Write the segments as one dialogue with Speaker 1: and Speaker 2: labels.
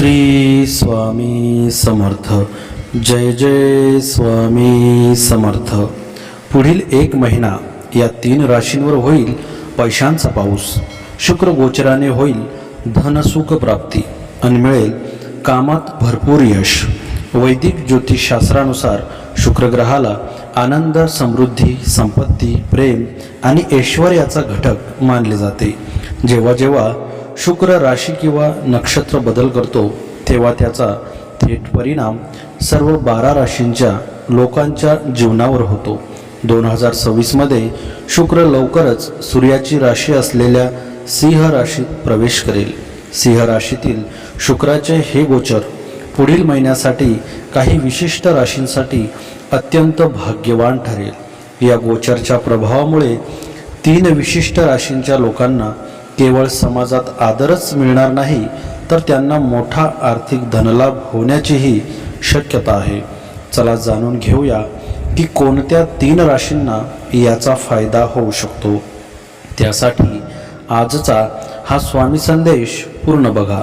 Speaker 1: श्री स्वामी समर्थ. जय जय स्वामी समर्थ. पुढील एक महिना या 3 राशींवर होईल पैशांचा पाऊस. शुक्र गोचराने होईल धनसुख प्राप्ती आणि मिळेल कामात भरपूर यश. वैदिक ज्योतिषशास्त्रानुसार शुक्र ग्रहाला आनंद, समृद्धी, संपत्ती, प्रेम आणि ऐश्वर्याचा घटक मानले जाते. जेव्हा जेव्हा शुक्र राशी किंवा नक्षत्र बदल करतो तेव्हा त्याचा थेट परिणाम सर्व 12 राशींच्या लोकांच्या जीवनावर होतो. 2026 मध्ये शुक्र लवकरच सूर्याची राशी असलेल्या सिंह राशीत प्रवेश करेल. सिंह राशीतील शुक्राचे हे गोचर पुढील महिन्यासाठी काही विशिष्ट राशींसाठी अत्यंत भाग्यवान ठरेल. या गोचरच्या प्रभावामुळे 3 विशिष्ट राशींच्या लोकांना केवळ समाजात आदरच मिळणार नाही तर त्यांना मोठा आर्थिक धनलाभ होण्याचीही शक्यता आहे. चला जाणून घेऊया की कोणत्या 3 राशींना याचा फायदा होऊ शकतो. त्यासाठी आजचा हा स्वामी संदेश पूर्ण बघा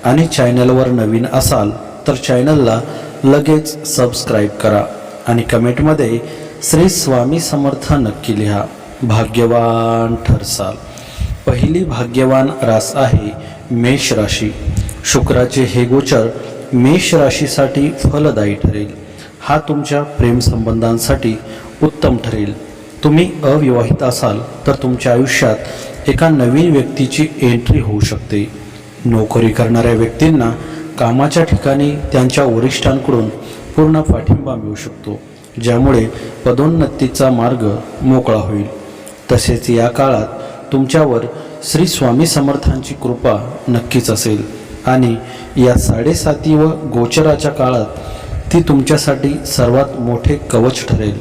Speaker 1: आणि चॅनलवर नवीन असाल तर चॅनलला लगेच सबस्क्राईब करा आणि कमेंटमध्ये श्री स्वामी समर्थ नक्की लिहा. भाग्यवान ठरसाल. पहिली भाग्यवान रास आहे मेष राशी. शुक्राचे हे गोचर मेष राशीसाठी फलदायी ठरेल. हा तुमच्या प्रेमसंबंधांसाठी उत्तम ठरेल. तुम्ही अविवाहित असाल तर तुमच्या आयुष्यात एका नवीन व्यक्तीची एंट्री होऊ शकते. नोकरी करणाऱ्या व्यक्तींना कामाच्या ठिकाणी त्यांच्या वरिष्ठांकडून पूर्ण पाठिंबा मिळू शकतो, ज्यामुळे पदोन्नतीचा मार्ग मोकळा होईल. तसेच या काळात तुमच्यावर श्री स्वामी समर्थांची कृपा नक्कीच असेल आणि या 7.5 व गोचराच्या काळात ती तुमच्यासाठी सर्वात मोठे कवच ठरेल.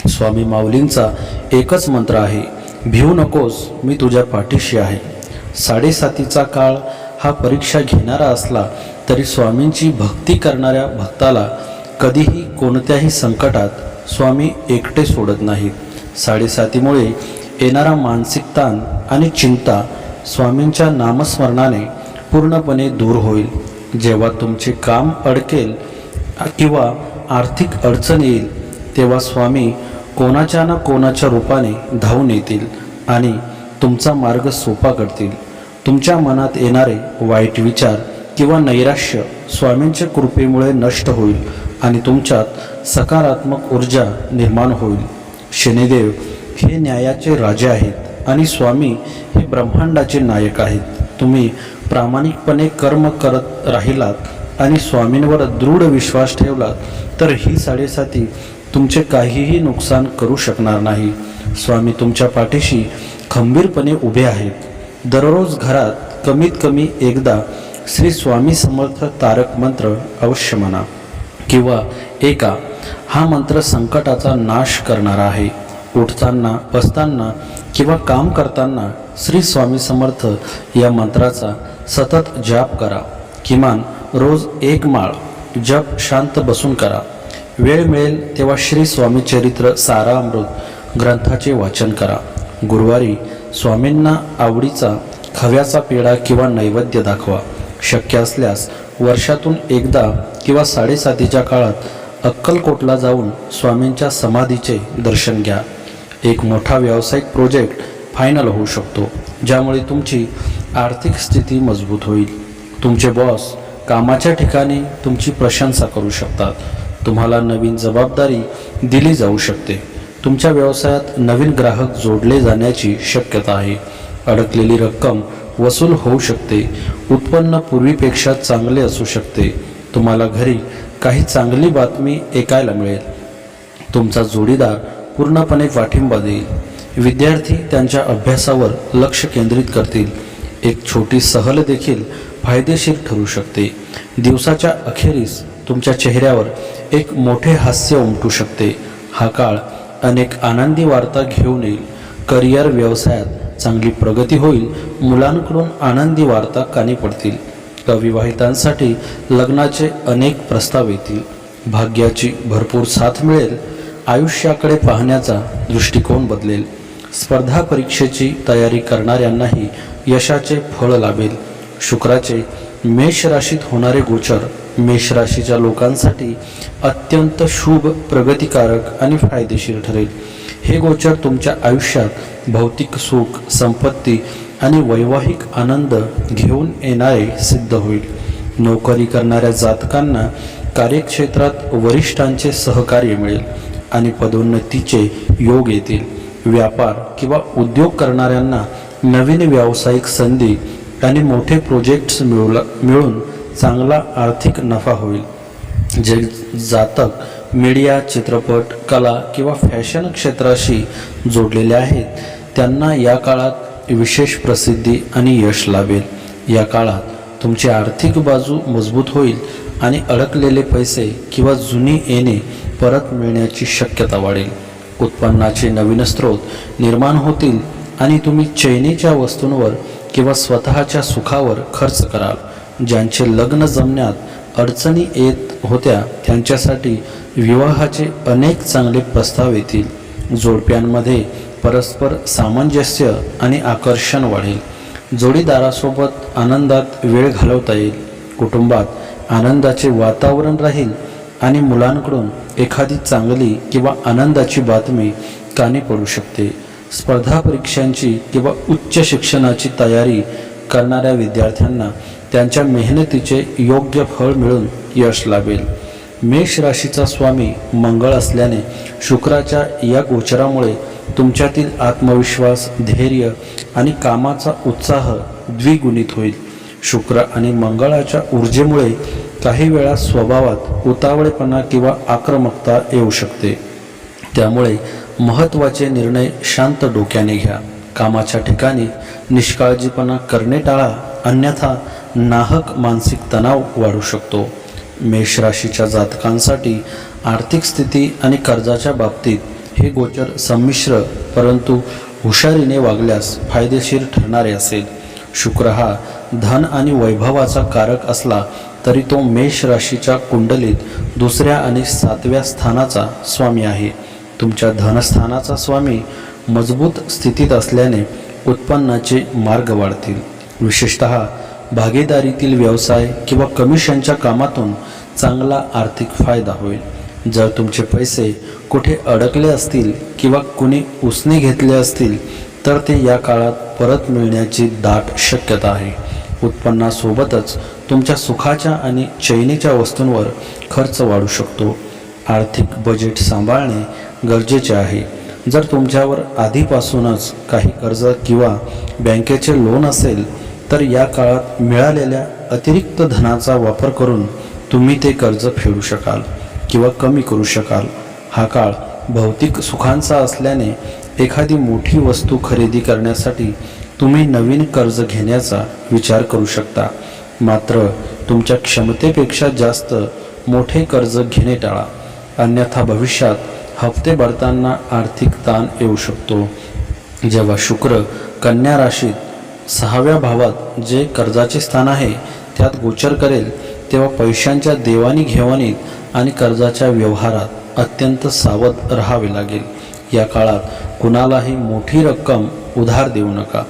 Speaker 1: स्वामी माऊलींचा एकच मंत्र आहे, भिवू नकोस, मी तुझ्या पाठीशी आहे. 7.5चा काळ हा परीक्षा घेणारा असला तरी स्वामींची भक्ती करणाऱ्या भक्ताला कधीही कोणत्याही संकटात स्वामी एकटे सोडत नाहीत. 7.5मुळे येणारा मानसिक ताण आणि चिंता स्वामींच्या नामस्मरणाने पूर्णपणे दूर होईल. जेव्हा तुमचे काम अडकेल किंवा आर्थिक अडचण येईल तेव्हा स्वामी कोणाच्या ना कोणाच्या रूपाने धावून येतील आणि तुमचा मार्ग सोपा करतील. तुमच्या मनात येणारे वाईट विचार किंवा नैराश्य स्वामींच्या कृपेमुळे नष्ट होईल आणि तुमच्यात सकारात्मक ऊर्जा निर्माण होईल. शनिदेव हे न्यायाचे राजे आहेत आणि स्वामी हे ब्रह्मांडाचे नायक आहेत. तुम्ही प्रामाणिकपणे कर्म करत राहिलात आणि स्वामींवर दृढ विश्वास ठेवलात तर ही 7.5 तुमचे काहीही नुकसान करू शकणार नाही. स्वामी तुमच्या पाठीशी खंबीरपणे उभे आहेत. दररोज घरात कमीत कमी एकदा श्री स्वामी समर्थ तारक मंत्र अवश्य म्हणा किंवा एका. हा मंत्र संकटाचा नाश करणारा आहे. उठताना, बसताना किंवा काम करताना श्री स्वामी समर्थ या मंत्राचा सतत जाप करा. किमान रोज 1 माळ जप शांत बसून करा. वेळ मिळेल तेव्हा श्री स्वामी चरित्र सारामृत ग्रंथाचे वाचन करा. गुरुवारी स्वामींना आवडीचा खव्याचा पेढा किंवा नैवेद्य दाखवा. शक्य असल्यास वर्षातून एकदा किंवा 7.5च्या काळात अक्कलकोटला जाऊन स्वामींच्या समाधीचे दर्शन घ्या. एक मोठा व्यावसायिक प्रोजेक्ट फायनल होऊ शकतो, ज्यामुळे तुमची आर्थिक स्थिती मजबूत होईल. तुमचे बॉस कामाच्या ठिकाणी तुमची प्रशंसा करू शकतात. तुम्हाला नवीन जबाबदारी दिली जाऊ शकते. तुमच्या व्यवसायात नवीन ग्राहक जोडले जाण्याची शक्यता आहे. अडकलेली रक्कम वसूल होऊ शकते. उत्पन्न पूर्वीपेक्षा चांगले असू शकते. तुम्हाला घरी काही चांगली बातमी ऐकायला मिळेल. तुमचा जोडीदार पूर्णपणे पाठिंबा देईल. विद्यार्थी त्यांच्या अभ्यासावर लक्ष केंद्रित करतील. एक छोटी सहल देखील फायदेशीर ठरू शकते. दिवसाच्या अखेरीस तुमच्या चेहऱ्यावर एक मोठे हास्य उमटू शकते. हा काळ अनेक आनंदी वार्ता घेऊन येईल. करिअर, व्यवसायात चांगली प्रगती होईल. मुलांकडून आनंदी वार्ता कानी पडतील. अविवाहितांसाठी लग्नाचे अनेक प्रस्ताव येतील. भाग्याची भरपूर साथ मिळेल. आयुष्याकडे पाहण्याचा दृष्टिकोन बदलेल. स्पर्धा परीक्षेची तयारी करणाऱ्यांनाही यशाचे फळ लाभेल. शुक्राचे मेष राशीत होणारे गोचर मेष राशीच्या लोकांसाठी अत्यंत शुभ, प्रगतिकारक आणि फायदेशीर ठरेल. हे गोचर तुमच्या आयुष्यात भौतिक सुख, संपत्ती आणि वैवाहिक आनंद घेऊन येणारे सिद्ध होईल. नोकरी करणाऱ्या जातकांना कार्यक्षेत्रात वरिष्ठांचे सहकार्य मिळेल आणि पदोन्नतीचे योग येतील. व्यापार किंवा उद्योग करणाऱ्यांना नवीन व्यावसायिक संधी आणि मोठे प्रोजेक्ट्स मिळून चांगला आर्थिक नफा होईल. जे जातक मीडिया, चित्रपट, कला किंवा फॅशन क्षेत्राशी जोडलेले आहेत त्यांना या काळात विशेष प्रसिद्धी आणि यश लाभेल. या काळात तुमची आर्थिक बाजू मजबूत होईल आणि अडकलेले पैसे किंवा जुनी येणे परत मिळण्याची शक्यता वाढेल. उत्पन्नाचे नवीन स्रोत निर्माण होतील आणि तुम्ही चैनीच्या वस्तूंवर किंवा स्वतःच्या सुखावर खर्च कराल. ज्यांचे लग्न जमण्यात अडचणी येत होत्या त्यांच्यासाठी विवाहाचे अनेक चांगले प्रस्ताव येतील. जोडप्यांमध्ये परस्पर सामंजस्य आणि आकर्षण वाढेल. जोडीदारासोबत आनंदात वेळ घालवता येईल. कुटुंबात आनंदाचे वातावरण राहील आणि मुलांकडून एखादी चांगली किंवा आनंदाची बातमी कानी पडू शकते. स्पर्धा परीक्षांची किंवा उच्च शिक्षणाची तयारी करणाऱ्या विद्यार्थ्यांना त्यांच्या मेहनतीचे योग्य फळ मिळून यश लाभेल. मेष राशीचा स्वामी मंगळ असल्याने शुक्राच्या या गोचरामुळे तुमच्यातील आत्मविश्वास, धैर्य आणि कामाचा उत्साह द्विगुणित होईल. शुक्र आणि मंगळाच्या ऊर्जेमुळे काही वेळा स्वभावात उतावळेपणा किंवा आक्रमकता येऊ शकते. त्यामुळे महत्त्वाचे निर्णय शांत डोक्याने घ्या. कामाच्या ठिकाणी निष्काळजीपणा करणे टाळा, अन्यथा नाहक मानसिक तणाव वाढू शकतो. मेष राशीच्या जातकांसाठी आर्थिक स्थिती आणि कर्जाच्या बाबतीत हे गोचर संमिश्र परंतु हुशारीने वागल्यास फायदेशीर ठरणारे असेल. शुक्र हा धन आणि वैभवाचा कारक असला तरी तो मेष राशीच्या कुंडलीत दुसऱ्या आणि 7व्या स्थानाचा स्वामी आहे. तुमच्या धनस्थानाचा स्वामी मजबूत स्थितीत असल्याने उत्पन्नाचे मार्ग वाढतील. विशेषतः भागीदारीतील व्यवसाय किंवा कमिशनच्या कामातून चांगला आर्थिक फायदा होईल. जर तुमचे पैसे कुठे अडकले असतील किंवा कुणी उसने घेतले असतील तर ते या काळात परत मिळण्याची दाट शक्यता आहे. उत्पन्नासोबतच तुमच्या सुखाच्या आणि चैनीच्या वस्तूंवर खर्च वाढू शकतो. आर्थिक बजेट सांभाळणे गरजेचे आहे. जर तुमच्यावर आधीपासूनच काही कर्ज किंवा बँकेचे लोन असेल तर या काळात मिळालेल्या अतिरिक्त धनाचा वापर करून तुम्ही ते कर्ज फेडू शकाल किंवा कमी करू शकाल. हा काळ भौतिक सुखांचा असल्याने एखादी मोठी वस्तू खरेदी करण्यासाठी तुम्ही नवीन कर्ज घेण्याचा विचार करू शकता. मात्र तुमच्या क्षमतेपेक्षा जास्त मोठे कर्ज घेणे टाळा, अन्यथा भविष्यात हप्ते भरताना आर्थिक ताण येऊ शकतो. जेव्हा शुक्र कन्या राशीत 6व्या भावात जे कर्जाचे स्थान आहे त्यात गोचर करेल तेव्हा पैशांच्या देवाणीघेवाणीत आणि कर्जाच्या व्यवहारात अत्यंत सावध राहावे लागेल. या काळात कुणालाही मोठी रक्कम उधार देऊ नका,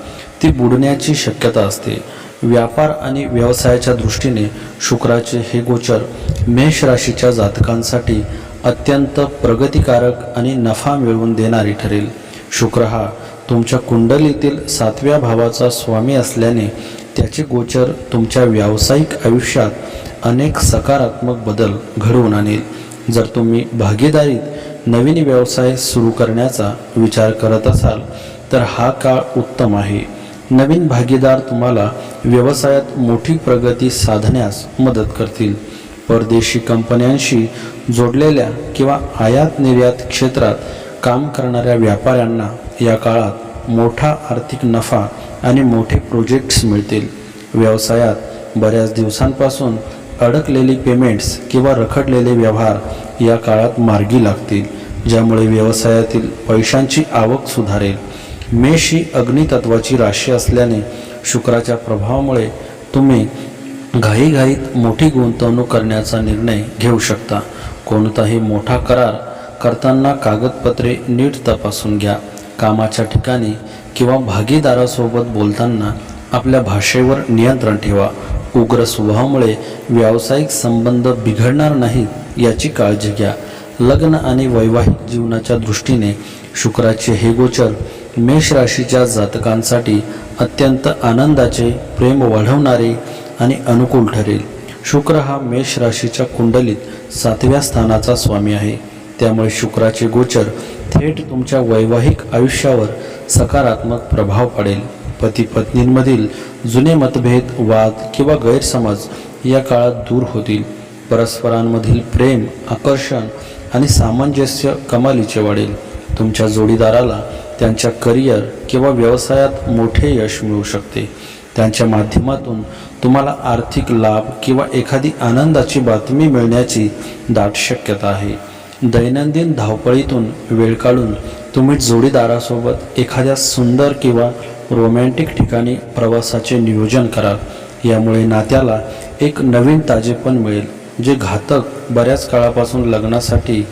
Speaker 1: ती बुडण्याची शक्यता असते. व्यापार आणि व्यवसायाच्या दृष्टीने शुक्राचे हे गोचर मेष राशीच्या जातकांसाठी अत्यंत प्रगतिकारक आणि नफा मिळवून देणारी ठरेल. शुक्र हा तुमच्या कुंडलीतील 7व्या भावाचा स्वामी असल्याने त्याचे गोचर तुमच्या व्यावसायिक आयुष्यात अनेक सकारात्मक बदल घडवून आणेल. जर तुम्ही भागीदारीत नवीन व्यवसाय सुरू करण्याचा विचार करत असाल तर हा काळ उत्तम आहे. नवीन भागीदार तुम्हाला व्यवसायात मोठी प्रगती साधण्यास मदत करतील. परदेशी कंपन्यांशी जोडलेल्या किंवा आयात निर्यात क्षेत्रात काम करणाऱ्या व्यापाऱ्यांना या काळात मोठा आर्थिक नफा आणि मोठे प्रोजेक्ट्स मिळतील. व्यवसायात बऱ्याच दिवसांपासून अडकलेली पेमेंट्स किंवा रखडलेले व्यवहार या काळात मार्गी लागतील, ज्यामुळे व्यवसायातील पैशांची आवक सुधारेल. मेष ही अग्नितत्वाची राशी असल्याने शुक्राच्या प्रभावामुळे तुम्ही घाईघाईत मोठी गुंतवणूक करण्याचा निर्णय घेऊ शकता. कोणताही मोठा करार करताना कागदपत्रे नीट तपासून घ्या. कामाच्या ठिकाणी किंवा भागीदारासोबत बोलताना आपल्या भाषेवर नियंत्रण ठेवा. उग्र स्वभावामुळे व्यावसायिक संबंध बिघडणार नाहीत याची काळजी घ्या. लग्न आणि वैवाहिक जीवनाच्या दृष्टीने शुक्राचे हे गोचर मेष राशीच्या जातकांसाठी अत्यंत आनंदाचे, प्रेम वाढवणारे आणि अनुकूल ठरेल. शुक्र हा मेष राशीच्या कुंडलीत 7व्या स्थानाचा स्वामी आहे. त्यामुळे शुक्राचे गोचर थेट तुमच्या वैवाहिक आयुष्यावर सकारात्मक प्रभाव पाडेल. पती पत्नींमधील जुने मतभेद, वाद किंवा गैरसमज या काळात दूर होतील. परस्परांमधील प्रेम, आकर्षण आणि सामंजस्य कमालीचे वाढेल. तुमच्या जोडीदाराला त्यांच्या करिअर किंवा व्यवसायात मोठे यश मिळू शकते. त्यांच्या माध्यमातून तुम्हाला आर्थिक लाभ किंवा एखादी आनंदाची बातमी मिळण्याची दाट शक्यता आहे. दैनंदिन धावपळीतून वेळ काढून तुम्ही जोडीदारासोबत एखाद्या सुंदर किंवा रोमॅन्टिक ठिकाणी प्रवासाचे नियोजन कराल. यामुळे नात्याला एक नवीन ताजेपण मिळेल. जे घातक बऱ्याच काळापासून लग्नासाठी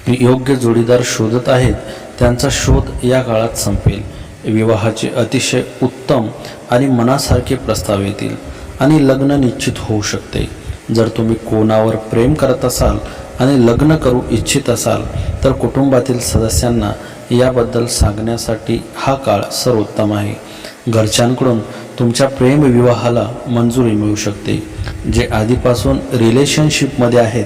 Speaker 1: योग्य जोडीदार शोधत आहेत त्यांचा शोध या काळात संपेल. विवाहाचे अतिशय उत्तम आणि मनासारखे प्रस्ताव येतील आणि लग्न निश्चित होऊ शकते. जर तुम्ही कोणावर प्रेम करत असाल आणि लग्न करू इच्छित असाल तर कुटुंबातील सदस्यांना याबद्दल सांगण्यासाठी हा काळ सर्वोत्तम आहे. घरच्यांकडून तुमच्या प्रेमविवाहाला मंजुरी मिळू शकते. जे आधीपासून रिलेशनशिपमध्ये आहेत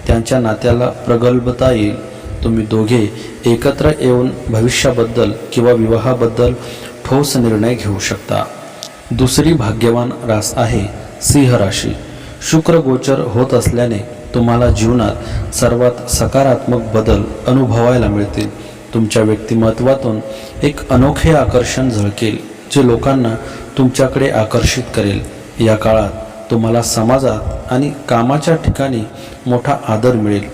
Speaker 1: त्यांच्या नात्याला प्रगल्भता येईल. तुम्ही दोघे एकत्र येऊन भविष्याबद्दल किंवा विवाहाबद्दल ठोस निर्णय घेऊ शकता. दुसरी भाग्यवान रास आहे सिंह राशी. शुक्र गोचर होत असल्याने तुम्हाला जीवनात सर्वात सकारात्मक बदल अनुभवायला मिळतील. तुमच्या व्यक्तिमत्वातून एक अनोखे आकर्षण झळकेल जे लोकांना तुमच्याकडे आकर्षित करेल. या काळात तुम्हाला समाजात आणि कामाच्या ठिकाणी मोठा आदर मिळेल.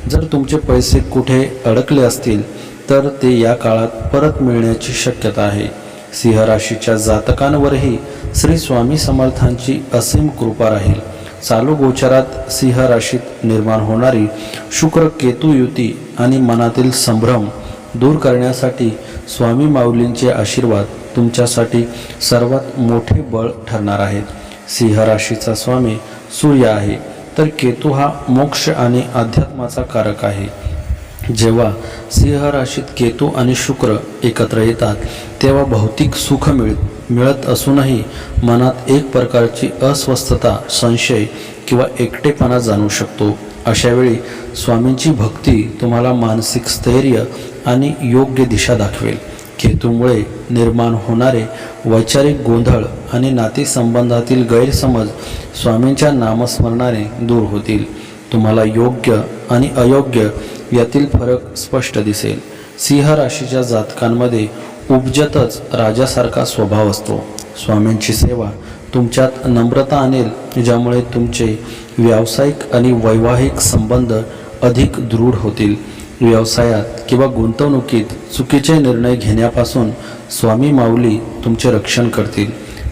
Speaker 1: जर तुमचे पैसे कुठे अडकले असतील तर ते या काळात परत मिळण्याची शक्यता आहे. सिंह राशीच्या जातकांवरही श्री स्वामी समर्थांची असीम कृपा राहील. चालू गोचरात सिंह राशीत निर्माण होणारी शुक्र केतू युती आणि मनातील संभ्रम दूर करण्यासाठी स्वामी माऊलींचे आशीर्वाद तुमच्यासाठी सर्वात मोठे बळ ठरणार आहेत. सिंह राशीचा स्वामी सूर्य आहे तर केतू हा मोक्ष आणि अध्यात्माचा कारक आहे. जेव्हा सिंह राशीत केतू आणि शुक्र एकत्र येतात तेव्हा भौतिक सुख मिळत असूनही मनात एक प्रकारची अस्वस्थता, संशय किंवा एकटेपणा जाणवू शकतो. अशावेळी स्वामींची भक्ती तुम्हाला मानसिक स्थैर्य आणि योग्य दिशा दाखवेल. केतूमुळे निर्माण होणारे वैचारिक गोंधळ आणि नातेसंबंधातील गैरसमज स्वामींच्या नामस्मरणाने दूर होतील. तुम्हाला योग्य आणि अयोग्य यातील फरक स्पष्ट दिसेल. सिंह राशीच्या जातकांमध्ये उपजतच राजासारखा स्वभाव असतो. स्वामींची सेवा तुमच्यात नम्रता आणेल ज्यामुळे तुमचे व्यावसायिक आणि वैवाहिक संबंध अधिक दृढ होतील. व्यवसायात किंवा गुंतवणुकीत चुकीचे निर्णय घेण्यापासून स्वामी माऊली तुमचे रक्षण करतील.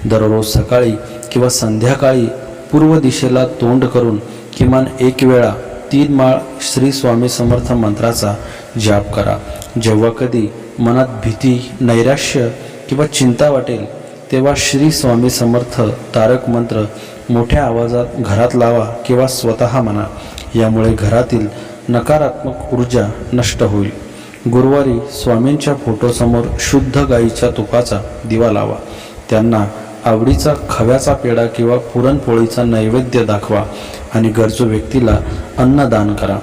Speaker 1: दररोज सकाळी किंवा संध्याकाळी पूर्व दिशेला तोंड करून किमान एक वेळा 3 माळ श्री स्वामी समर्थ मंत्राचा जाप करा. जेव्हा कधी मनात भीती, नैराश्य किंवा चिंता वाटेल तेव्हा श्री स्वामी समर्थ तारक मंत्र मोठ्या आवाजात घरात लावा किंवा स्वतः म्हणा. यामुळे घरातील नकारात्मक ऊर्जा नष्ट होईल. गुरुवारी स्वामींच्या फोटोसमोर शुद्ध गाईच्या तुपाचा दिवा लावा. त्यांना आवडीचा खव्याचा पेढा किंवा पुरणपोळीचा नैवेद्य दाखवा आणि गरजू व्यक्तीला अन्नदान करा.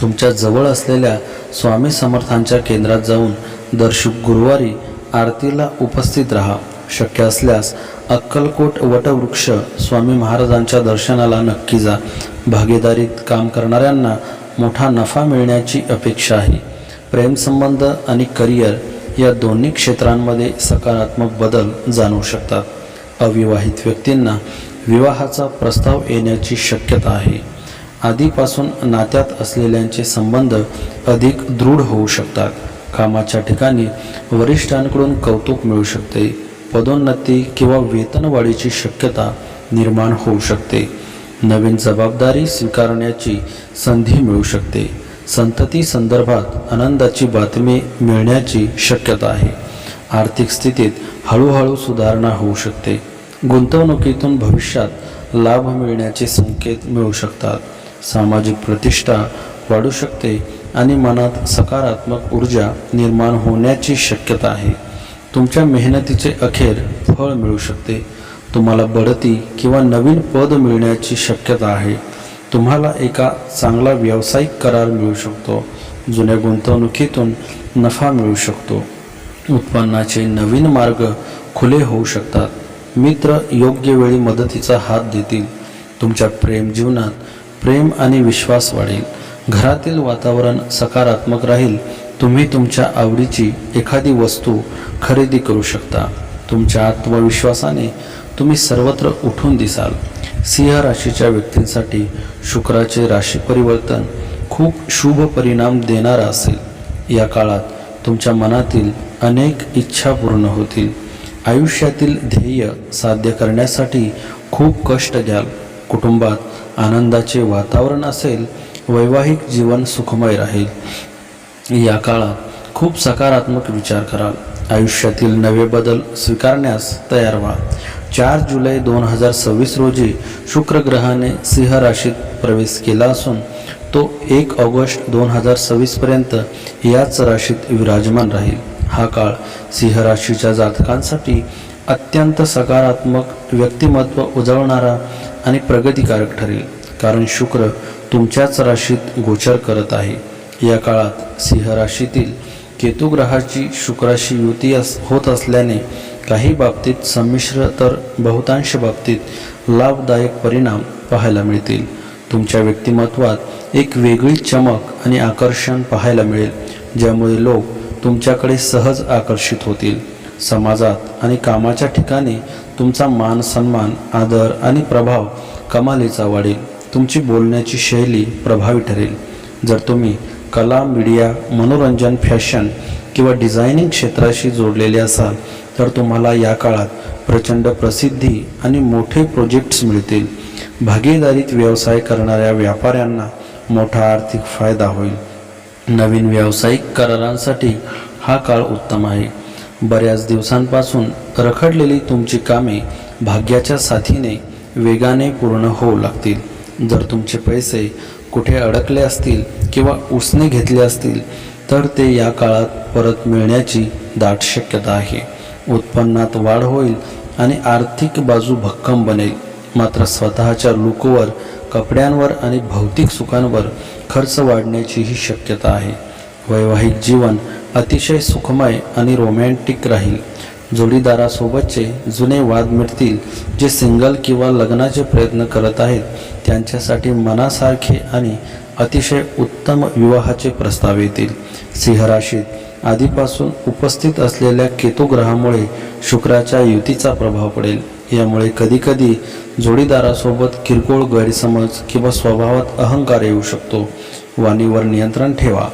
Speaker 1: तुमच्या जवळ असलेल्या स्वामी समर्थांच्या केंद्रात जाऊन दर गुरुवारी आरतीला उपस्थित राहा. शक्य असल्यास अक्कलकोट वटवृक्ष स्वामी महाराजांच्या दर्शनाला नक्की जा. भागीदारीत काम करणाऱ्यांना मोठा नफा मिळण्याची अपेक्षा आहे. प्रेमसंबंध आणि करिअर या दोन्ही क्षेत्रांमध्ये सकारात्मक बदल जाणवू शकतात. अविवाहित व्यक्तींना विवाहाचा प्रस्ताव येण्याची शक्यता आहे. आधीपासून नात्यात असलेल्यांचे संबंध अधिक दृढ होऊ शकतात. कामाच्या ठिकाणी वरिष्ठांकडून कौतुक मिळू शकते. पदोन्नती किंवा वेतनवाढीची शक्यता निर्माण होऊ शकते. नवीन जबाबदारी स्वीकारण्याची संधी मिळू शकते. संतती संदर्भात आनंदाची बातमी मिळण्याची शक्यता आहे. आर्थिक स्थितीत हळूहळू सुधारणा होऊ शकते. गुंतवणुकीतून भविष्यात लाभ मिळण्याचे संकेत मिळू शकतात। सामाजिक प्रतिष्ठा वाढू शकते आणि मनात सकारात्मक ऊर्जा निर्माण होण्याची शक्यता आहे। तुमच्या मेहनतीचे अखेर फळ मिळू शकते। तुम्हाला बढती किंवा नवीन पद मिळण्याची शक्यता आहे। तुम्हाला एका चांगला व्यावसायिक करार मिळू शकतो। जुन्या गुंतवणुकीतून नफा मिळू शकतो। उत्पन्नाचे नवीन मार्ग खुले होऊ शकतात। मित्र योग्य वेळी मदतीचा हात देतील। तुमच्या प्रेम जीवनात प्रेम आणि विश्वास वाढेल। घरातील वातावरण सकारात्मक राहील। तुम्ही तुमच्या आवडीची एखादी वस्तू खरेदी करू शकता। तुमच्या आत्मविश्वासाने तुम्ही सर्वत्र उठून दिसाल। सिंह राशीच्या व्यक्तींसाठी शुक्राचे राशी परिवर्तन खूप शुभ परिणाम देणारा असेल। या काळात तुमच्या मनातील अनेक इच्छा पूर्ण होतील। आयुष्यातील ध्येय साध्य करण्यासाठी खूप कष्ट घ्याल। कुटुंबात आनंदाचे वातावरण असेल। वैवाहिक जीवन सुखमय राहील। या काळात खूप सकारात्मक विचार कराल। आयुष्यातील नवे बदल स्वीकारण्यास तयार व्हा। 4 जुलै 2026 रोजी शुक्र ग्रहाने सिंह राशीत प्रवेश केला असून तो 1 ऑगस्ट 2026 पर्यंत याच राशीत विराजमान राहील। हा काळ सिंह राशीच्या जातकांसाठी अत्यंत सकारात्मक, व्यक्तिमत्व उजळणारा आणि प्रगतिकारक ठरेल, कारण शुक्र तुमच्याच राशीत गोचर करत आहे। या काळात सिंह राशीतील केतू ग्रहाची शुक्राशी युती होत असल्याने काही बाबतीत संमिश्र तर बहुतांश बाबतीत लाभदायक परिणाम पाहायला मिळतील। तुमच्या व्यक्तिमत्वात एक वेगळी चमक आणि आकर्षण पाहायला मिळेल, ज्यामुळे लोक तुमच्याकडे सहज आकर्षित होतील। समाजात आणि कामाच्या ठिकाणी तुमचा मान सन्मान, आदर आणि प्रभाव कमालीचा वाढेल। तुमची बोलण्याची शैली प्रभावी ठरेल। जर तुम्ही कला, मीडिया, मनोरंजन, फॅशन किंवा डिझायनिंग क्षेत्राशी जोडलेले असाल तर तुम्हाला या काळात प्रचंड प्रसिद्धी आणि मोठे प्रोजेक्ट्स मिळतील। भागीदारीत व्यवसाय करणाऱ्या व्यापाऱ्यांना मोठा आर्थिक फायदा होईल। नवीन व्यावसायिक करारांसाठी हा काळ उत्तम आहे। बऱ्याच दिवसांपासून रखडलेली तुमची कामे भाग्याच्या साथीने वेगाने पूर्ण होऊ लागतील। जर तुमचे पैसे कुठे अडकले असतील किंवा उसने घेतले असतील तर ते या काळात परत मिळण्याची दाट शक्यता आहे। उत्पन्नात वाढ होईल आणि आर्थिक बाजू भक्कम बनेल। मात्र स्वतःच्या लुकवर, कपड्यांवर आणि भौतिक सुखांवर खर्च वाढण्याचीही शक्यता आहे। वैवाहिक जीवन अतिशय सुखमय आणि रोमॅन्टिक राहील। जोडीदारासोबतचे जुने वाद मिटतील। जे सिंगल किंवा लग्नाचे प्रयत्न करत आहेत त्यांच्यासाठी मनासारखे आणि अतिशय उत्तम विवाहाचे प्रस्ताव येतील। सिंह राशीत आधीपासून उपस्थित असलेल्या केतू ग्रहामुळे शुक्राच्या युतीचा प्रभाव पडेल। यामुळे कधीकधी जोडीदारासोबत किरकोळ गैरसमज किंवा स्वभावात अहंकार येऊ शकतो। वाणीवर नियंत्रण ठेवा।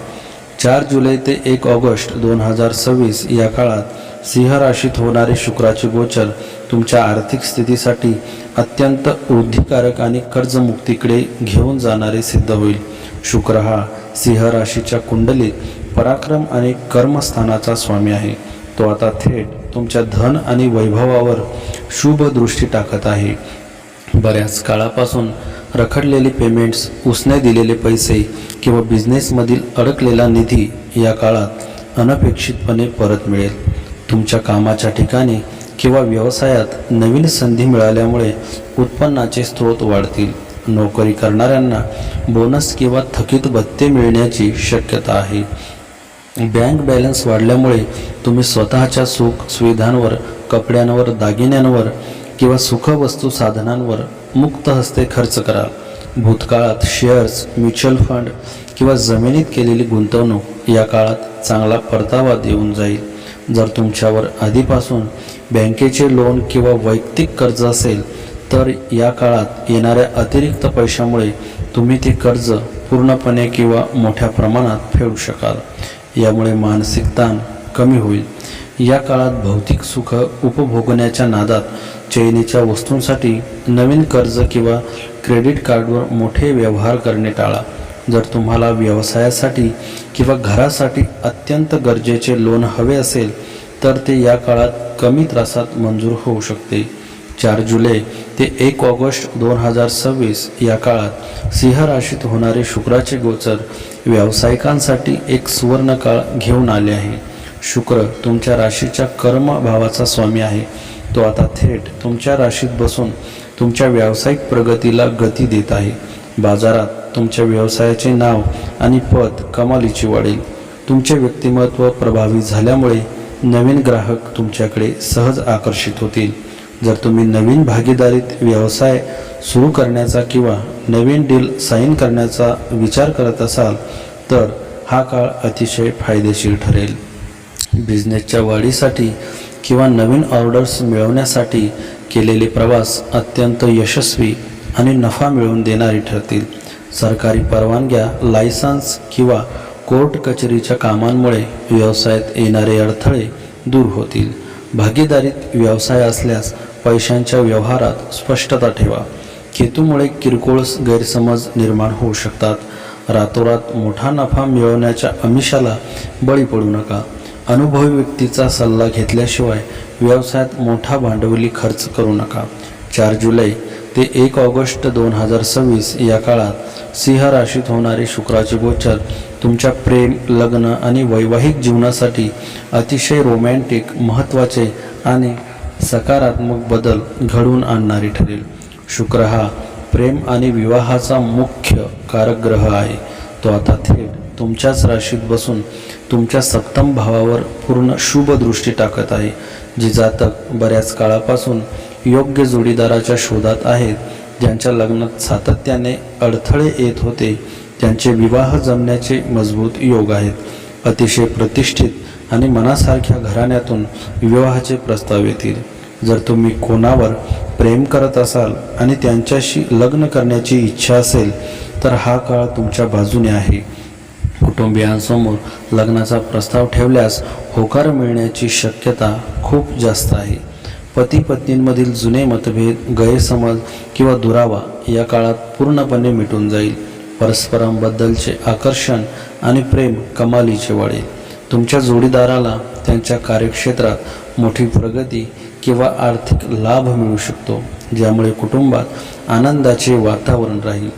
Speaker 1: 4 जुलै ते 1 ऑगस्ट 2026 या काळात सिंह राशीत होणारे शुक्राचे गोचर तुमच्या आर्थिक स्थितीसाठी अत्यंत वृद्धिकारक आणि कर्जमुक्तीकडे घेऊन जाणारे सिद्ध होईल। शुक्र हा सिंह राशीच्या कुंडलीत पराक्रम आणि कर्मस्थानाचा स्वामी आहे। तो आता थेट तुमच्या धन आणि वैभवावर शुभ दृष्टी टाकत आहे। बऱ्याच काळापासून रखडलेली पेमेंट्स, उसने दिलेले पैसे किंवा बिझनेसमधील अडकलेला निधी या काळात अनपेक्षितपणे परत मिळेल। तुमच्या कामाच्या ठिकाणी किंवा व्यवसायात नवीन संधी मिळाल्यामुळे उत्पन्नाचे स्रोत वाढतील। नोकरी करणाऱ्यांना बोनस किंवा थकीत भत्ते मिळण्याची शक्यता आहे। बँक बॅलन्स वाढल्यामुळे तुम्ही स्वतःच्या सुख सुविधांवर, कपड्यांवर, दागिन्यांवर किंवा सुखवस्तू साधनांवर मुक्त हस्ते खर्च कराल। भूतकाळात शेअर्स, म्युच्युअल फंड किंवा जमिनीत केलेली गुंतवणूक या काळात चांगला परतावा देऊन जाईल। जर तुमच्यावर आधीपासून बँकेचे लोन किंवा वैयक्तिक कर्ज असेल तर या काळात येणाऱ्या अतिरिक्त पैशामुळे तुम्ही ते कर्ज पूर्णपणे किंवा मोठ्या प्रमाणात फेडू शकाल। यामुळे मानसिक ताण कमी होईल। या काळात भौतिक सुख उपभोगण्याच्या नादात चैनीच्या वस्तूंसाठी नवीन कर्ज किंवा क्रेडिट कार्डवर मोठे व्यवहार करणे टाळा। जर तुम्हाला व्यवसायासाठी किंवा घरासाठी अत्यंत गरजेचे लोन हवे असेल तर ते या काळात कमी त्रासात मंजूर होऊ शकते। 4 जुलै ते 1 ऑगस्ट 2026 या काळात सिंह राशीत होणारे शुक्राचे गोचर व्यावसायिकांसाठी एक सुवर्ण काळ घेऊन आले आहे. शुक्र तुमच्या राशीच्या कर्म भावाचा स्वामी आहे. तो आता थेट तुमच्या राशीत बसून तुमच्या व्यावसायिक प्रगतीला गती देत आहे. बाजारात तुमच्या व्यवसायाचे नाव आणि पद कमालीची वाढेल. तुमचे व्यक्तिमत्व प्रभावी झाल्यामुळे नवीन ग्राहक तुमच्याकडे सहज आकर्षित होतील. जर तुम्ही नवीन भागीदारीत व्यवसाय सुरू करण्याचा किंवा नवीन डील साईन करण्याचा विचार करत असाल तर हा काळ अतिशय फायदेशीर ठरेल. बिझनेसच्या वाढीसाठी किंवा नवीन ऑर्डर्स मिळवण्यासाठी केलेले प्रवास अत्यंत यशस्वी आणि नफा मिळवून देणारी ठरतील. सरकारी परवानग्या, लायसन्स किंवा कोर्ट कचेरीच्या कामांमुळे व्यवसायात येणारे अडथळे दूर होतील. भागीदारीत व्यवसाय असल्यास पैशांच्या व्यवहारात स्पष्टता ठेवा. केतूमुळे किरकोळ गैरसमज निर्माण होऊ शकतात. रातोरात मोठा नफा मिळवण्याच्या आमिषाला बळी पडू नका. अनुभवी व्यक्तीचा सल्ला घेतल्याशिवाय व्यवसायात मोठा भांडवली खर्च करू नका. 4 जुलै ते 1 ऑगस्ट 2026 या काळात सिंह राशीत होणारे शुक्राचे गोचर तुमच्या प्रेम, लग्न आणि वैवाहिक जीवनासाठी अतिशय रोमॅन्टिक, महत्त्वाचे आणि सकारात्मक बदल घडवून आणणारे ठरेल. शुक्र हा प्रेम आणि विवाहाचा मुख्य कारक ग्रह आहे. तो आता थेट तुमच्याच राशीत बसून तुमच्या सप्तम भावावर पूर्ण शुभ दृष्टी टाकत आहे. जे जातक बऱ्याच काळापासून योग्य जोडीदाराच्या शोधात आहेत, ज्यांच्या लग्नात सातत्याने अडथळे येत होते, त्यांचे विवाह जमण्याचे मजबूत योग आहेत. अतिशय प्रतिष्ठित आणि मनासारख्या घराण्यातून विवाहाचे प्रस्ताव येतील. जर तुम्ही कोणावर प्रेम करत असाल आणि त्यांच्याशी लग्न करण्याची इच्छा असेल तर हा काळ तुमच्या बाजूने आहे. कुटुंबियांसमोर लग्नाचा प्रस्ताव ठेवल्यास होकार मिळण्याची शक्यता खूप जास्त आहे. पती पत्नींमधील जुने मतभेद, गैरसमज किंवा दुरावा या काळात पूर्णपणे मिटून जाईल. परस्परांबद्दलचे आकर्षण आणि प्रेम कमालीचे वाढेल. तुमच्या जोडीदाराला त्यांच्या कार्यक्षेत्रात मोठी प्रगती किंवा आर्थिक लाभ मिळू शकतो, ज्यामुळे कुटुंबात आनंदाचे वातावरण राहील.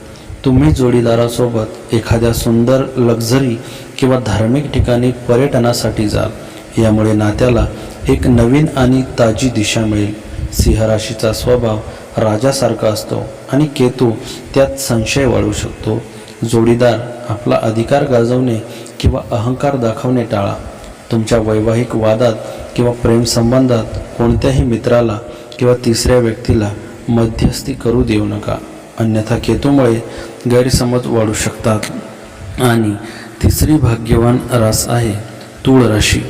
Speaker 1: तुम्ही जोडीदारासोबत एखाद्या सुंदर लक्झरी किंवा धार्मिक ठिकाणी पर्यटनासाठी जाल. यामुळे नात्याला एक नवीन आणि ताजी दिशा मिळेल. सिंह राशीचा स्वभाव राजासारखा असतो आणि केतू त्यात संशय वाढवू शकतो. जोडीदार आपला अधिकार गाजवणे किंवा अहंकार दाखवणे टाळा. तुमच्या वैवाहिक वादात किंवा प्रेमसंबंधात कोणत्याही मित्राला किंवा तिसऱ्या व्यक्तीला मध्यस्थी करू देऊ नका, अन्यथा केतूमुळे गैरसमज वाढू शकतात. आणि तिसरी भाग्यवान रास आहे तूळ राशी.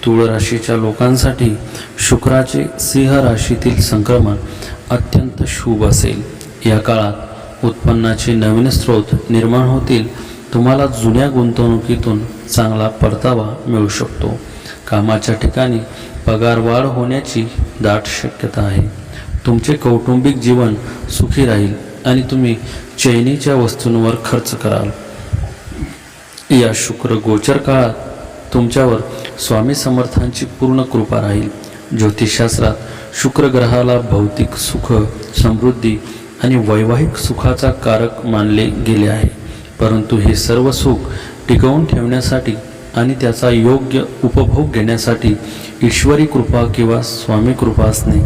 Speaker 1: तूळ राशीच्या लोकांसाठी शुक्राचे सिंह राशीतील संक्रमण अत्यंत शुभ असेल. या काळात उत्पन्नाचे नवीन स्रोत निर्माण होतील. तुम्हाला जुन्या गुंतवणुकीतून चांगला परतावा मिळू शकतो. कामाच्या ठिकाणी पगार वाढ होण्याची दाट शक्यता आहे. तुमचे कौटुंबिक जीवन सुखी राहील आणि तुम्ही चैनीच्या वस्तूंवर खर्च कराल. या शुक्र गोचर काळात तुमच्यावर स्वामी समर्थांची पूर्ण कृपा राहील. ज्योतिषशास्त्रात शुक्र ग्रहाला भौतिक सुख, समृद्धी आणि वैवाहिक सुखाचा कारक मानले गेले आहे. परंतु हे सर्व सुख टिकवून ठेवण्यासाठी आणि त्याचा योग्य उपभोग घेण्यासाठी ईश्वरी कृपा किंवा स्वामी कृपा असणे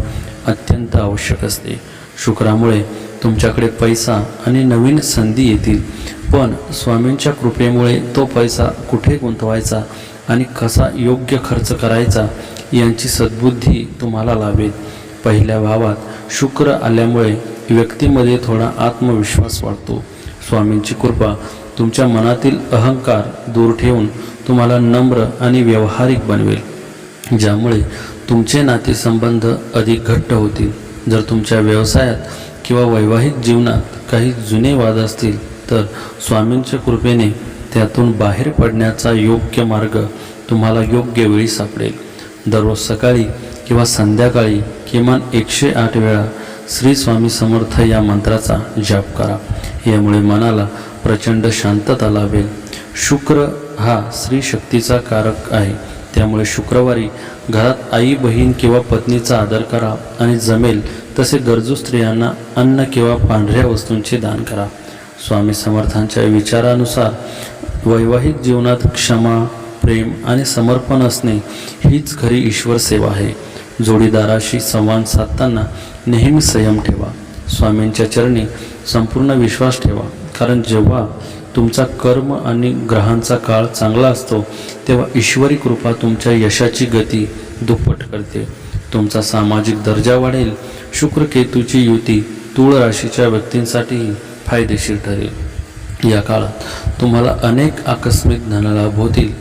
Speaker 1: अत्यंत आवश्यक असते. शुक्रामुळे तुमच्याकडे पैसा आणि नवीन संधी येतील, पण स्वामींच्या कृपेमुळे तो पैसा कुठे गुंतवायचा आणि कसा योग्य खर्च करायचा यांची सद्बुद्धी तुम्हाला लाभेल. पहिल्या भावात शुक्र आल्यामुळे व्यक्तीमध्ये थोडा आत्मविश्वास वाढतो. स्वामींची कृपा तुमच्या मनातील अहंकार दूर ठेवून तुम्हाला नम्र आणि व्यावहारिक बनवेल, ज्यामुळे तुमचे नातेसंबंध अधिक घट्ट होतील. जर तुमच्या व्यवसायात किंवा वैवाहिक जीवनात काही जुने वाद असतील तर स्वामींच्या कृपेने त्यातून बाहेर पडण्याचा योग्य मार्ग तुम्हाला योग्य वेळी सापडेल. दररोज सकाळी किंवा संध्याकाळी किमान 108 वेळा श्री स्वामी समर्थ या मंत्राचा जप करा. यामुळे मनाला प्रचंड शांतता लाभेल. शुक्र हा स्त्री शक्तीचा कारक आहे, त्यामुळे शुक्रवारी घरात आई, बहीण किंवा पत्नीचा आदर करा आणि जमेल तसे गरजू स्त्रियांना अन्न किंवा पांढऱ्या वस्तूंचे दान करा. स्वामी समर्थांच्या विचारानुसार वैवाहिक जीवनात क्षमा, प्रेम आणि समर्पण असणे हीच खरी ईश्वर सेवा आहे. जोडीदाराशी संवाद साधताना नेहमी संयम ठेवा. स्वामींच्या चरणी संपूर्ण विश्वास ठेवा, कारण जेव्हा तुमचा कर्म आणि ग्रहांचा काळ चांगला असतो तेव्हा ईश्वरी कृपा तुमच्या यशाची गती दुप्पट करते. तुमचा सामाजिक दर्जा वाढेल. शुक्र केतूची युती तूळ राशीच्या व्यक्तींसाठीही फायदेशीर ठरेल. या काळात तुम्हाला अनेक आकस्मिक धनलाभ होतील.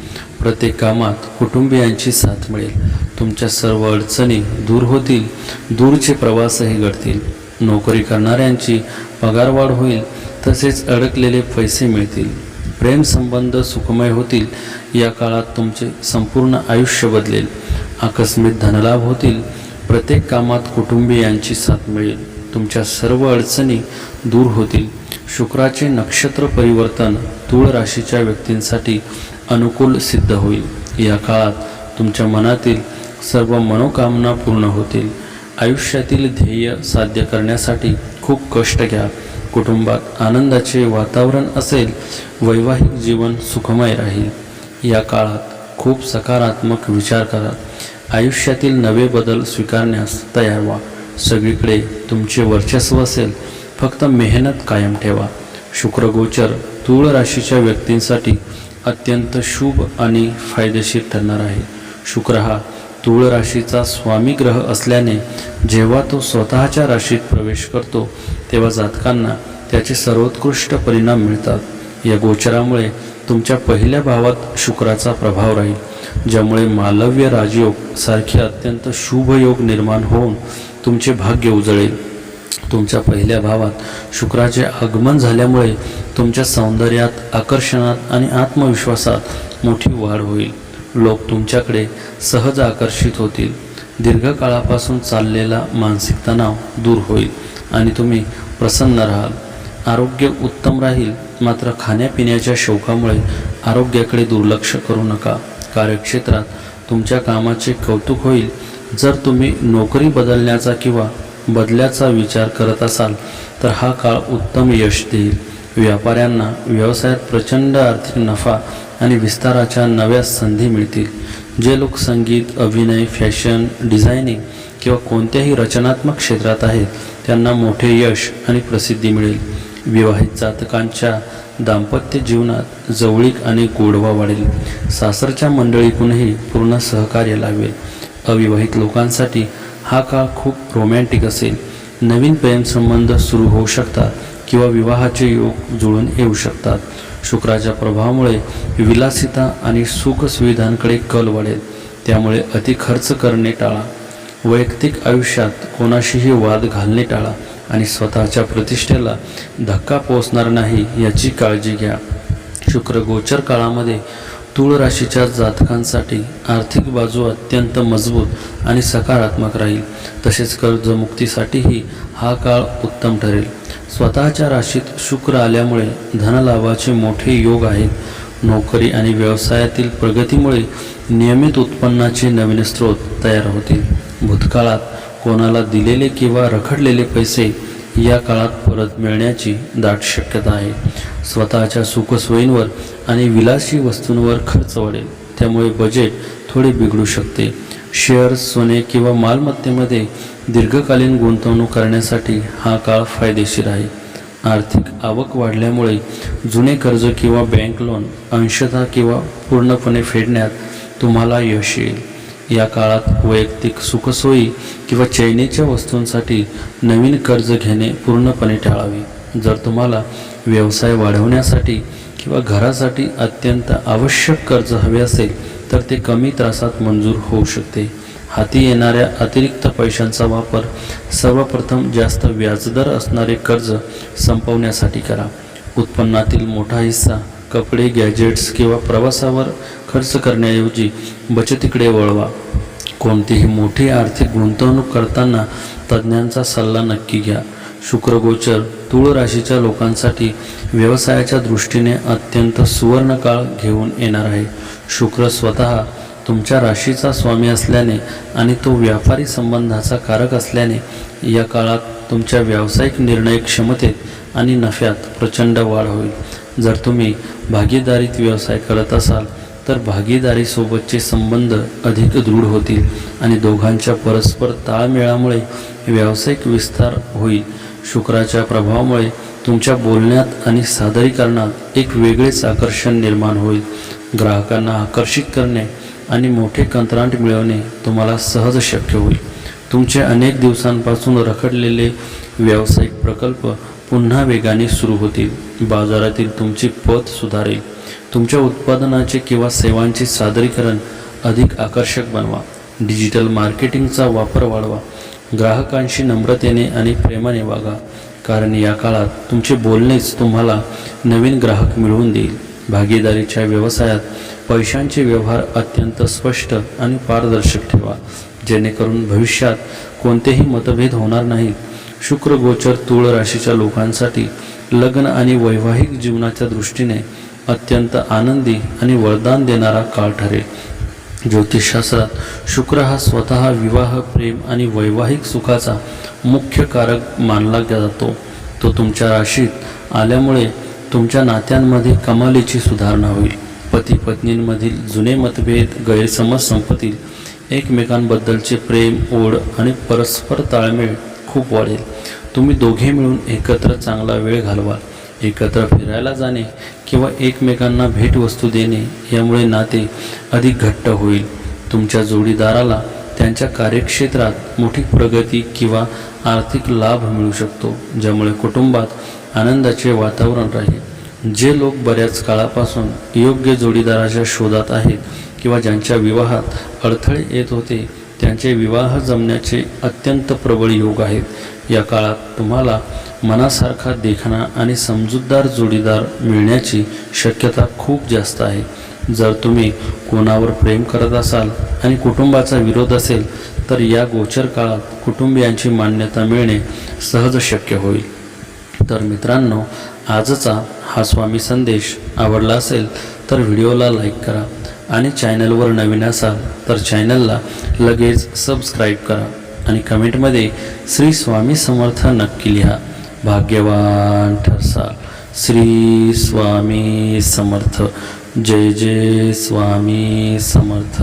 Speaker 1: प्रत्येक कामात कुटुंबियांची साथ मिळेल. तुमच्या सर्व अडचणी दूर होतील. दूरचे प्रवासही घडतील. नोकरी करणाऱ्यांची पगारवाढ होईल. तसेच अडकलेले पैसे मिळतील. प्रेमसंबंध सुखमय होतील. या काळात तुमचे संपूर्ण आयुष्य बदलेल. आकस्मिक धनलाभ होतील. प्रत्येक कामात कुटुंबियांची साथ मिळेल. तुमच्या सर्व अडचणी दूर होतील. शुक्राचे नक्षत्र परिवर्तन तूळ राशीच्या व्यक्तींसाठी अनुकूल सिद्ध होईल. या काळात तुमच्या मनातील सर्व मनोकामना पूर्ण होतील. आयुष्यातील ध्येय साध्य करण्यासाठी खूप कष्ट घ्या. कुटुंबात आनंदाचे वातावरण असेल. वैवाहिक जीवन सुखमय राहील. या काळात खूप सकारात्मक विचार करा. आयुष्यातील नवे बदल स्वीकारण्यास तयार व्हा. सगळीकडे तुमचे वर्चस्व असेल. फक्त मेहनत कायम ठेवा. शुक्रगोचर तूळ राशीच्या व्यक्तींसाठी अत्यंत शुभ आणि फायदेशीर ठरणार आहे. शुक्र हा तूळ राशीचा स्वामी ग्रह असल्याने जेव्हा तो स्वतःच्या राशीत प्रवेश करतो तेव्हा जातकांना त्याचे सर्वोत्कृष्ट परिणाम मिळतात. या गोचरामुळे तुमच्या पहिल्या भावात शुक्राचा प्रभाव राहील, ज्यामुळे मालव्य राजयोग सारखे अत्यंत शुभ योग निर्माण होऊन तुमचे भाग्य उजळेल. तुमच्या पहिल्या भावात शुक्राचे आगमन झाल्यामुळे तुमच्या सौंदर्यात, आकर्षणात आणि आत्मविश्वासात मोठी वाढ होईल. लोक तुमच्याकडे सहज आकर्षित होतील. दीर्घकाळापासून चाललेला मानसिक तणाव दूर होईल आणि तुम्ही प्रसन्न राहाल. आरोग्य उत्तम राहील. मात्र खाण्यापिण्याच्या शौकामुळे आरोग्याकडे दुर्लक्ष करू नका. कार्यक्षेत्रात तुमच्या कामाचे कौतुक होईल. जर तुम्ही नोकरी बदलण्याचा किंवा बदल्याचा विचार करत असाल तर हा काळ उत्तम यश देईल. व्यापाऱ्यांना व्यवसायात प्रचंड आर्थिक नफा आणि विस्ताराच्या नव्या संधी मिळतील. जे लोक संगीत, अभिनय, फॅशन, डिझायनिंग किंवा कोणत्याही रचनात्मक क्षेत्रात आहेत त्यांना मोठे यश आणि प्रसिद्धी मिळेल. विवाहित जातकांच्या दाम्पत्य जीवनात जवळीक आणि गोडवा वाढेल. सासरच्या मंडळीतूनही पूर्ण सहकार्य लाभेल. अविवाहित लोकांसाठी हा काळ खूप रोमॅन्टिक असेल. नवीन प्रेमसंबंध सुरू होऊ शकतात किंवा विवाहाचे योग जुळून येऊ शकतात. शुक्राच्या प्रभावामुळे विलासिता आणि सुखसुविधांकडे कल वाढेल. त्यामुळे अति खर्च करणे टाळा. वैयक्तिक आयुष्यात कोणाशीही वाद घालणे टाळा आणि स्वतःच्या प्रतिष्ठेला धक्का पोहोचणार नाही याची काळजी घ्या. शुक्र गोचर काळामध्ये तूळ राशीच्या जातकांसाठी आर्थिक बाजू अत्यंत मजबूत आणि सकारात्मक राहील. तसेच कर्जमुक्तीसाठीही हा काळ उत्तम ठरेल. स्वतःच्या राशीत शुक्र आल्यामुळे धनलाभाचे मोठे योग आहेत. नोकरी आणि व्यवसायातील प्रगतीमुळे नियमित उत्पन्नाचे नवीन स्रोत तयार होतील. भूतकाळात कोणाला दिलेले किंवा रखडलेले पैसे या काळात परत मिळण्याची दाट शक्यता आहे. स्वतःच्या सुखसोयींवर आणि विलासी वस्तूंवर खर्च वाढेल. त्यामुळे बजेट थोडे बिघडू शकते. शेअर्स, सोने किंवा मालमत्तेमध्ये दीर्घकालीन गुंतवणूक करण्यासाठी हा काळ फायदेशीर आहे. आर्थिक आवक वाढल्यामुळे जुने कर्ज किंवा बँक लोन अंशतः किंवा पूर्णपणे फेडण्यात तुम्हाला यश येईल. या काळात वैयक्तिक सुखसोयी किंवा चैनीच्या वस्तूंसाठी नवीन कर्ज घेणे पूर्णपणे टाळावे. जर तुम्हाला व्यवसाय वाढवण्यासाठी किंवा घरासाठी अत्यंत आवश्यक कर्ज हवे असेल तर ते कमी त्रासात मंजूर होऊ शकते. हाती येणाऱ्या अतिरिक्त पैशांचा वापर सर्वप्रथम जास्त व्याजदर असणारे कर्ज संपवण्यासाठी करा. उत्पन्नातील मोठा हिस्सा कपडे, गॅजेट्स किंवा प्रवासावर खर्च करण्याऐवजी बचतीकडे वळवा. कोणतीही मोठी आर्थिक गुंतवणूक करताना तज्ज्ञांचा सल्ला नक्की घ्या. शुक्रगोचर तूळ राशीच्या लोकांसाठी व्यवसायाच्या दृष्टीने अत्यंत सुवर्ण काळ घेऊन येणार आहे. शुक्र स्वतः तुमच्या राशीचा स्वामी असल्याने आणि तो व्यापारी संबंधाचा कारक असल्याने या काळात तुमच्या व्यावसायिक निर्णय क्षमतेत आणि नफ्यात प्रचंड वाढ होईल। जर तुम्ही भागीदारीत व्यवसाय करत असाल तर भागीदारीसोबतचे संबंध अधिक दृढ होतील आणि दोघांच्या परस्पर ताळमेळामुळे व्यावसायिक विस्तार होईल। शुक्राच्या प्रभावामुळे तुमच्या बोलण्यात आणि सादरीकरणात एक वेगळेच आकर्षण निर्माण होईल। ग्राहकांना आकर्षित करणे आणि मोठे कंत्राट मिळवणे तुम्हाला सहज शक्य होईल। तुमचे अनेक दिवसांपासून रखडलेले व्यावसायिक प्रकल्प पुन्हा वेगाने सुरू होतील। बाजारातील तुमचे पत सुधारेल। तुमच्या उत्पादनाचे किंवा सेवांचे सादरीकरण अधिक आकर्षक बनवा। डिजिटल मार्केटिंगचा वापर वाढवा। ग्राहकांशी नम्रतेने आणि प्रेमाने वागा, कारण या काळात तुमचे बोलणेच तुम्हाला नवीन ग्राहक मिळवून देईल। भागीदारीच्या व्यवसायात पैशांचे व्यवहार अत्यंत स्पष्ट आणि पारदर्शक ठेवा, जेणेकरून भविष्यात कोणतेही मतभेद होणार नाहीत। शुक्र गोचर तुळ राशीच्या लोकांसाठी लग्न आणि वैवाहिक जीवनाच्या दृष्टीने अत्यंत आनंदी आणि वरदान देणारा काळ ठरेल। ज्योतिषशास्त्रात शुक्र हा स्वतः विवाह, प्रेम आणि वैवाहिक सुखाचा मुख्य कारक मानला जातो। तो तुमच्या राशीत आल्यामुळे तुमच्या नात्यांमध्ये कमालीची सुधारणा होईल। पती पत्नींमधील जुने मतभेद, गैरसमज संपतील। एकमेकांबद्दलचे प्रेम, ओढ आणि परस्पर ताळमेळ खूप वाढेल। तुम्ही दोघे मिळून एकत्र चांगला वेळ घालवाल। एकत्र फिरायला जाणे किंवा एकमेकांना भेटवस्तू देणे यामुळे नाते अधिक घट्ट होईल। तुमच्या जोडीदाराला त्यांच्या कार्यक्षेत्रात मोठी प्रगती किंवा आर्थिक लाभ मिळू शकतो, ज्यामुळे कुटुंबात आनंदाचे वातावरण राहील। जे लोक बऱ्याच काळापासून योग्य जोडीदाराच्या शोधात आहेत किंवा ज्यांच्या विवाहात अडथळे येत होते, त्यांचे विवाह जमण्याचे अत्यंत प्रबळ योग आहेत। या काळात तुम्हाला मनासारखा देखणा आणि समजूतदार जोडीदार मिळण्याची शक्यता खूप जास्त आहे। जर तुम्ही कोणावर प्रेम करत असाल आणि कुटुंबाचा विरोध असेल तर या गोचर काळात कुटुंबियांची मान्यता मिळणे सहज शक्य होईल। तर मित्रांनो, आजचा हा स्वामी संदेश आवडला असेल तर व्हिडिओला लाईक करा आणि चॅनलवर नवीन असाल तर चॅनलला लगेच सबस्क्राईब करा आणि कमेंटमध्ये श्री स्वामी समर्थ नक्की लिहा। भाग्यवान ठरसाल। श्री स्वामी समर्थ। जय जय स्वामी समर्थ।